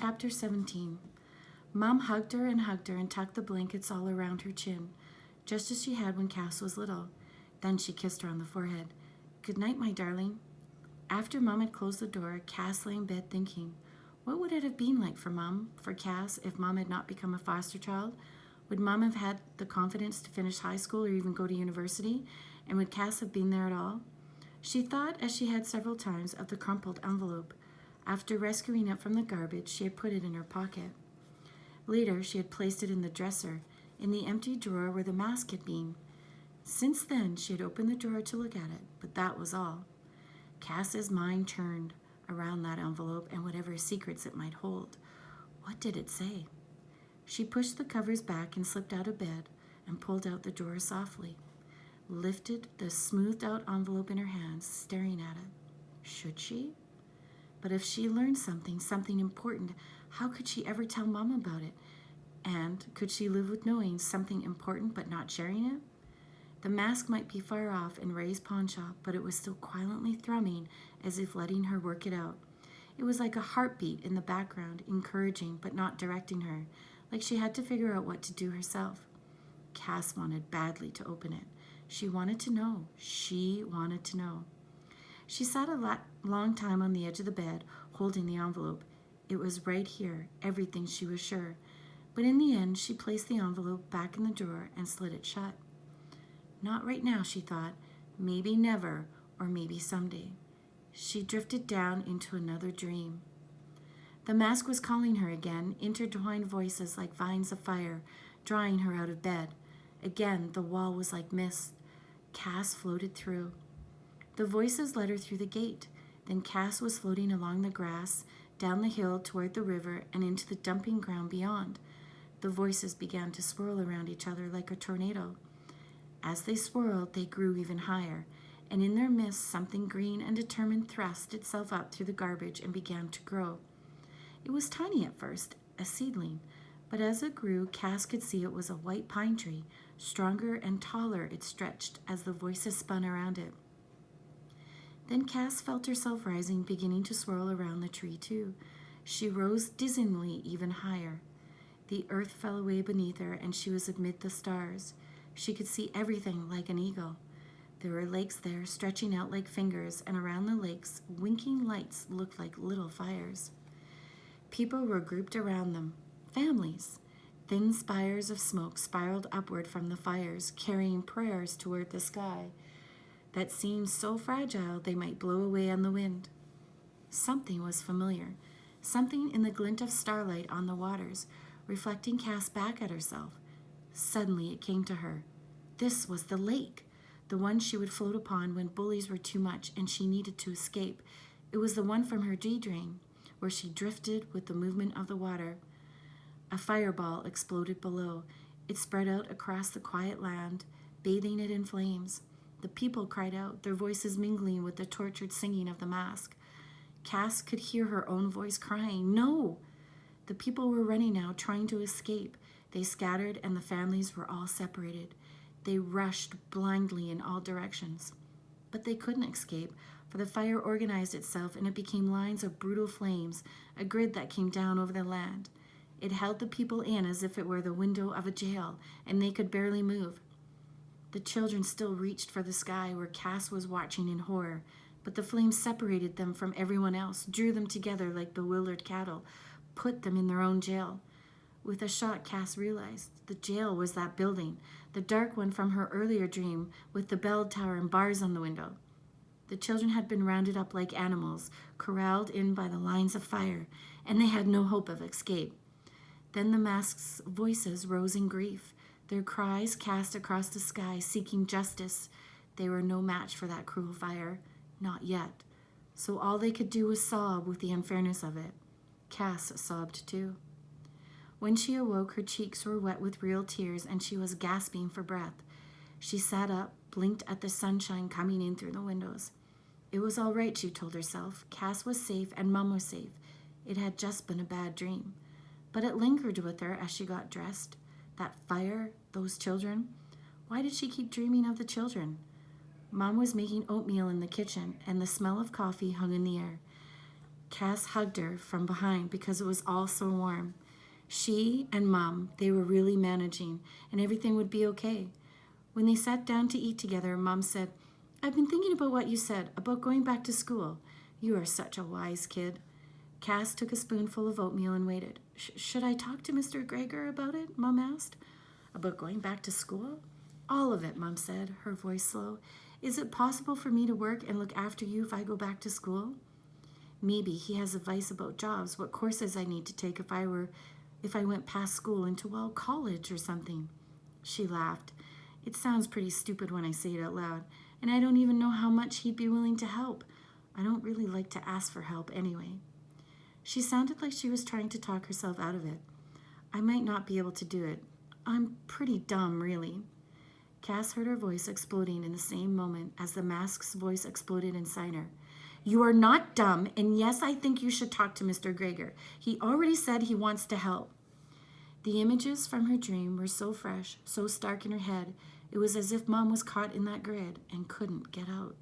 Chapter 17. Mom hugged her and tucked the blankets all around her chin, just as she had when Cass was little. Then she kissed her on the forehead. "Good night, my darling." After Mom had closed the door, Cass lay in bed thinking, what would it have been like for Cass, if Mom had not become a foster child? Would Mom have had the confidence to finish high school or even go to university? And would Cass have been there at all? She thought, as she had several times, of the crumpled envelope. After rescuing it from the garbage, she had put it in her pocket. Later, she had placed it in the dresser, in the empty drawer where the mask had been. Since then, she had opened the drawer to look at it, but that was all. Cass's mind turned around that envelope and whatever secrets it might hold. What did it say? She pushed the covers back and slipped out of bed and pulled out the drawer softly, lifted the smoothed-out envelope in her hands, staring at it. Should she? But if she learned something important, how could she ever tell Mom about it? And could she live with knowing something important but not sharing it? The mask might be far off in Ray's pawn shop, but it was still quietly thrumming as if letting her work it out. It was like a heartbeat in the background, encouraging but not directing her, like she had to figure out what to do herself. Cass wanted badly to open it. She wanted to know. She wanted to know. She sat a long time on the edge of the bed, holding the envelope. It was right here, everything she was sure. But in the end, she placed the envelope back in the drawer and slid it shut. Not right now, she thought. Maybe never, or maybe someday. She drifted down into another dream. The mask was calling her again, intertwined voices like vines of fire, drawing her out of bed. Again, the wall was like mist. Cass floated through. The voices led her through the gate. Then Cass was floating along the grass, down the hill toward the river, and into the dumping ground beyond. The voices began to swirl around each other like a tornado. As they swirled, they grew even higher, and in their midst something green and determined thrust itself up through the garbage and began to grow. It was tiny at first, a seedling, but as it grew, Cass could see it was a white pine tree. Stronger and taller it stretched as the voices spun around it. Then Cass felt herself rising, beginning to swirl around the tree too. She rose dizzyingly even higher. The earth fell away beneath her, and she was amid the stars. She could see everything like an eagle. There were lakes there, stretching out like fingers, and around the lakes, winking lights looked like little fires. People were grouped around them, families. Thin spires of smoke spiraled upward from the fires, carrying prayers toward the sky that seemed so fragile they might blow away on the wind. Something was familiar, something in the glint of starlight on the waters, reflecting Cass back at herself. Suddenly it came to her. This was the lake, the one she would float upon when bullies were too much and she needed to escape. It was the one from her daydream, where she drifted with the movement of the water. A fireball exploded below. It spread out across the quiet land, bathing it in flames. The people cried out, their voices mingling with the tortured singing of the mask. Cass could hear her own voice crying, "No!" The people were running now, trying to escape. They scattered, and the families were all separated. They rushed blindly in all directions. But they couldn't escape, for the fire organized itself, and it became lines of brutal flames, a grid that came down over the land. It held the people in as if it were the window of a jail, and they could barely move. The children still reached for the sky where Cass was watching in horror, but the flames separated them from everyone else, drew them together like bewildered cattle, put them in their own jail. With a shock, Cass realized the jail was that building, the dark one from her earlier dream with the bell tower and bars on the window. The children had been rounded up like animals, corralled in by the lines of fire, and they had no hope of escape. Then the mask's voices rose in grief, their cries cast across the sky, seeking justice. They were no match for that cruel fire, not yet. So all they could do was sob with the unfairness of it. Cass sobbed too. When she awoke, her cheeks were wet with real tears, and she was gasping for breath. She sat up, blinked at the sunshine coming in through the windows. It was all right, she told herself. Cass was safe, and Mom was safe. It had just been a bad dream. But it lingered with her as she got dressed. That fire, those children. Why did she keep dreaming of the children? Mom was making oatmeal in the kitchen, and the smell of coffee hung in the air. Cass hugged her from behind because it was all so warm. She and Mom, they were really managing, and everything would be okay. When they sat down to eat together, Mom said, "I've been thinking about what you said, about going back to school. You are such a wise kid." Cass took a spoonful of oatmeal and waited. Should I talk to Mr. Gregor about it?" Mom asked. "About going back to school?" "All of it," Mom said, her voice slow. "Is it possible for me to work and look after you if I go back to school? Maybe he has advice about jobs, what courses I need to take if I went past school into, well, college or something." She laughed. "It sounds pretty stupid when I say it out loud, and I don't even know how much he'd be willing to help. I don't really like to ask for help anyway." She sounded like she was trying to talk herself out of it. "I might not be able to do it. I'm pretty dumb, really." Cass heard her voice exploding in the same moment as the mask's voice exploded inside her. "You are not dumb, and yes, I think you should talk to Mr. Gregor. He already said he wants to help." The images from her dream were so fresh, so stark in her head, it was as if Mom was caught in that grid and couldn't get out.